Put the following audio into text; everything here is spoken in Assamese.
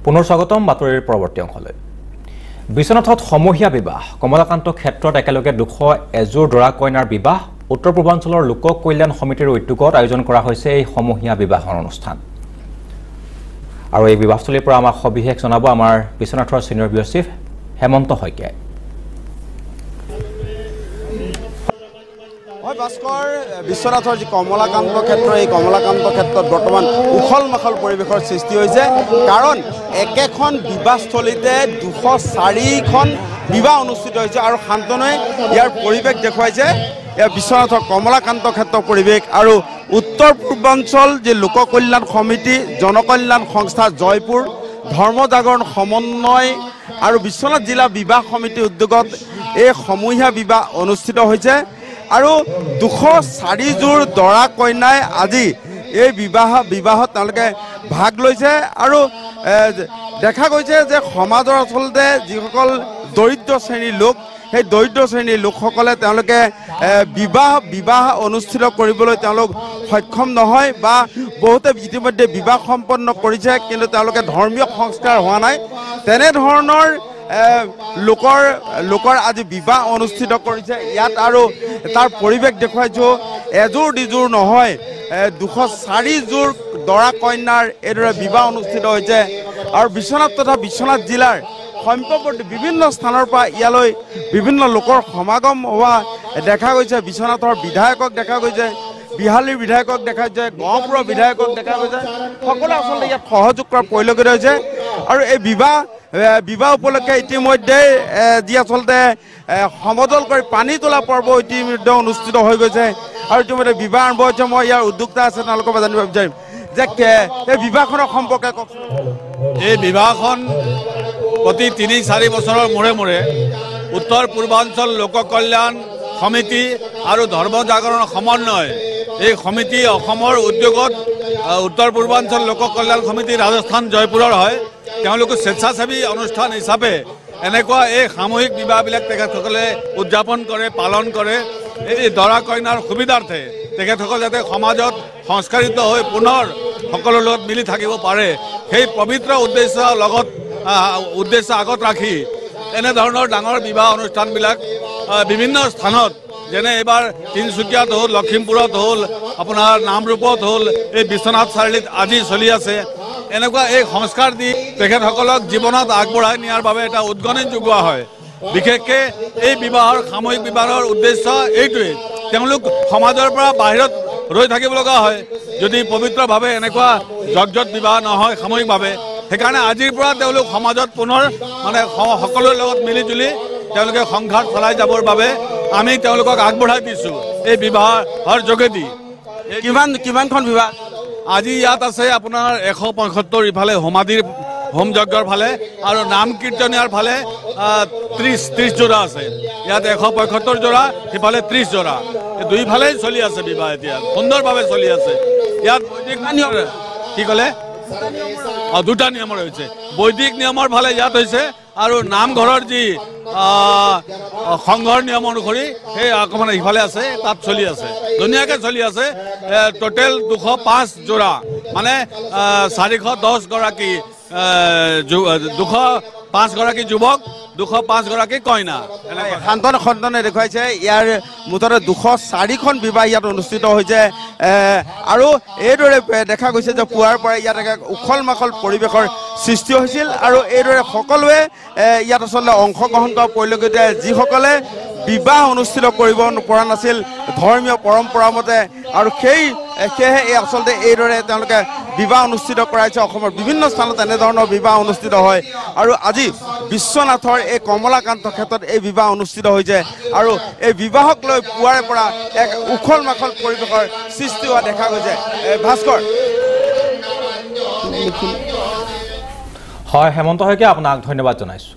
পুনৰ স্বাগতম বাতৰিৰ পৰৱৰ্তী অংশলৈ। বিশ্বনাথত সমূহীয়া বিবাহ কমলাকান্ত ক্ষেত্ৰত একেলগে 201 দৰা কইনাৰ বিবাহ উত্তৰ পূৰ্বাঞ্চলৰ লোক কল্যাণ সমিতিৰ উদ্যোগত আয়োজন কৰা হৈছে এই সমূহীয়া বিবাহৰ অনুষ্ঠান। আৰু এই বিবাহস্থলীৰ পৰা আমাক সবিশেষ জনাব আমাৰ বিশ্বনাথৰ সিনিয়ৰ ব্যুৰ চিফ হেমন্ত শইকীয়াই। ভাস্কৰ, বিশ্বনাথৰ যি কমলাকান্ত ক্ষেত্ৰ, এই কমলাকান্ত ক্ষেত্ৰত বৰ্তমান উখল মাখল পৰিৱেশৰ সৃষ্টি হৈছে, কাৰণ একেখন বিবাহস্থলীতে 204খন বিবাহ অনুষ্ঠিত হৈছে আৰু শান্তনুৱে ইয়াৰ পৰিৱেশ দেখুৱাইছে। বিশ্বনাথৰ কমলাকান্ত ক্ষেত্ৰৰ পৰিৱেশ আৰু উত্তৰ পূৰ্বাঞ্চল যি লোক কল্যাণ সমিতি, জনকল্যাণ সংস্থা জয়পুৰ, ধৰ্মজাগৰণ সমন্বয় আৰু বিশ্বনাথ জিলা বিবাহ সমিতিৰ উদ্যোগত এই সমূহীয়া বিবাহ অনুষ্ঠিত হৈছে। আৰু 204 দৰা কইনাই আজি এই বিবাহত তেওঁলোকে ভাগ লৈছে। আৰু দেখা গৈছে যে সমাজৰ আচলতে যিসকল দৰিদ্ৰ শ্ৰেণীৰ লোক, সেই দৰিদ্ৰ শ্ৰেণীৰ লোকসকলে তেওঁলোকে বিবাহ অনুষ্ঠিত কৰিবলৈ তেওঁলোক সক্ষম নহয়, বা বহুতে ইতিমধ্যে বিবাহ সম্পন্ন কৰিছে কিন্তু তেওঁলোকে ধৰ্মীয় সংস্কাৰ হোৱা নাই। তেনেধৰণৰ লোকৰ আজি বিবাহ অনুষ্ঠিত কৰিছে ইয়াত। আৰু তাৰ পৰিৱেশ দেখুৱাইছোঁ, এযোৰ দুযোৰ নহয়, 204 দৰা কইনাৰ এইদৰে বিবাহ অনুষ্ঠিত হৈছে। আৰু বিশ্বনাথ তথা বিশ্বনাথ জিলাৰ সম্পৰ্কৱৰ্তী বিভিন্ন স্থানৰ পৰা ইয়ালৈ বিভিন্ন লোকৰ সমাগম হোৱা দেখা গৈছে। বিশ্বনাথৰ বিধায়কক দেখা গৈছে, বিহালীৰ বিধায়কক দেখা গৈছে, গহপুৰৰ বিধায়কক দেখা গৈছে। সকলোৱে আচলতে ইয়াত সহযোগ কৰা পৰিলক্ষিত হৈছে। আৰু এই বিবাহ উপলক্ষে ইতিমধ্যে যি আচলতে সমদল কৰি পানী তোলা পৰ্ব ইতিমধ্যে অনুষ্ঠিত হৈ গৈছে আৰু ইতিমধ্যে বিবাহ আৰম্ভ হৈছে। মই ইয়াৰ উদ্যোক্তা আছে তেওঁলোকৰ পৰা জানিব বিচাৰিম যে এই বিবাহখনৰ সম্পৰ্কে কওকচোন। এই বিবাহখন প্ৰতি 3-4 বছৰৰ মূৰে মূৰে উত্তৰ পূৰ্বাঞ্চল লোক কল্যাণ সমিতি আৰু ধৰ্মজাগৰণ সমন্বয় এই সমিতি অসমৰ উদ্যোগত উত্তৰ পূৰ্বাঞ্চল লোক কল্যাণ সমিতি ৰাজস্থান জয়পুৰৰ হয়। তেওঁলোকে স্বেচ্ছাসেৱী অনুষ্ঠান হিচাপে এনেকুৱা এই সামূহিক বিবাহবিলাক তেখেতসকলে উদযাপন কৰে, পালন কৰে। এই দৰা কইনাৰ সুবিধাৰ্থে তেখেতসকল যাতে সমাজত সংস্কাৰিত হৈ পুনৰ সকলোৰ লগত মিলি থাকিব পাৰে, সেই পবিত্ৰ উদ্দেশ্য আগত ৰাখি এনেধৰণৰ ডাঙৰ বিবাহ অনুষ্ঠানবিলাক বিভিন্ন স্থানত, যেনে এইবাৰ তিনিচুকীয়াত হ'ল, লখিমপুৰত হ'ল, আপোনাৰ নামৰূপত হ'ল, এই বিশ্বনাথ চাৰিআলিত আজি চলি আছে। এনেকুৱা এই সংস্কাৰ দি তেখেতসকলক জীৱনত আগবঢ়াই নিয়াৰ বাবে এটা উদগনি যোগোৱা হয়। বিশেষকৈ এই সামূহিক বিবাহৰ উদ্দেশ্য এইটোৱেই, তেওঁলোক সমাজৰ পৰা বাহিৰত ৰৈ থাকিব লগা হয় যদি পবিত্ৰভাৱে এনেকুৱা যজ্ঞত বিবাহ নহয় সামূহিকভাৱে। সেইকাৰণে আজিৰ পৰা তেওঁলোক সমাজত পুনৰ সকলোৰে লগত মিলি জুলি তেওঁলোকে সংসাৰ চলাই যাবৰ বাবে আমি তেওঁলোকক আগবঢ়াই দিছোঁ এই বিবাহৰ যোগেদি। কিমানখন বিবাহ আজি ইয়াত আছে আপোনাৰ 175, ইফালে হোমাদিৰ হোম যজ্ঞৰ ফালে আৰু নাম কীৰ্তনীয়াৰ ফালে 30 যোৰা আছে। ইয়াত 175 যোৰা, সিফালে 30 যোৰা, দুইফালেই চলি আছে বিবাহ। এতিয়া সুন্দৰভাৱে চলি আছে। ইয়াত কি ক'লে, দুটা নিয়মৰ হৈছে। বৈদিক নিয়মৰ ফালে ইয়াত হৈছে আৰু নামঘৰৰ যি সংঘৰ নিয়ম অনুসৰি সেই অকণমান ইফালে আছে, তাত চলি আছে, ধুনীয়াকৈ চলি আছে। টোটেল 205 যোৰা, মানে 410 গৰাকী 205 গৰাকী যুৱক, 205 গৰাকী কইনা। শান্তনে দেখুৱাইছে ইয়াৰ মুঠতে 204খন বিবাহ ইয়াত অনুষ্ঠিত হৈছে। আৰু এইদৰে দেখা গৈছে যে পুৱাৰ পৰা ইয়াত উখল মাখল পৰিৱেশৰ সৃষ্টি হৈছিল। আৰু এইদৰে সকলোৱে ইয়াত আচলতে অংশগ্ৰহণ কৰা পৰিলক্ষিত, যিসকলে বিবাহ অনুষ্ঠিত কৰিব পৰা নাছিল ধৰ্মীয় পৰম্পৰা মতে। আৰু সেয়েহে আচলতে এইদৰে তেওঁলোকে বিবাহ অনুষ্ঠিত কৰাইছে। অসমৰ বিভিন্ন স্থানত এনেধৰণৰ বিবাহ অনুষ্ঠিত হয়। আৰু আজি বিশ্বনাথৰ এই কমলাকান্ত ক্ষেত্ৰত এই বিবাহ অনুষ্ঠিত হৈছে। আৰু এই বিবাহক লৈ পুৱাৰে পৰা এক উখল মাখল পৰিৱেশৰ সৃষ্টি হোৱা দেখা গৈছে। ভাস্কৰ। হয়, হেমন্ত শইকীয়া, আপোনাক ধন্যবাদ জনাইছোঁ।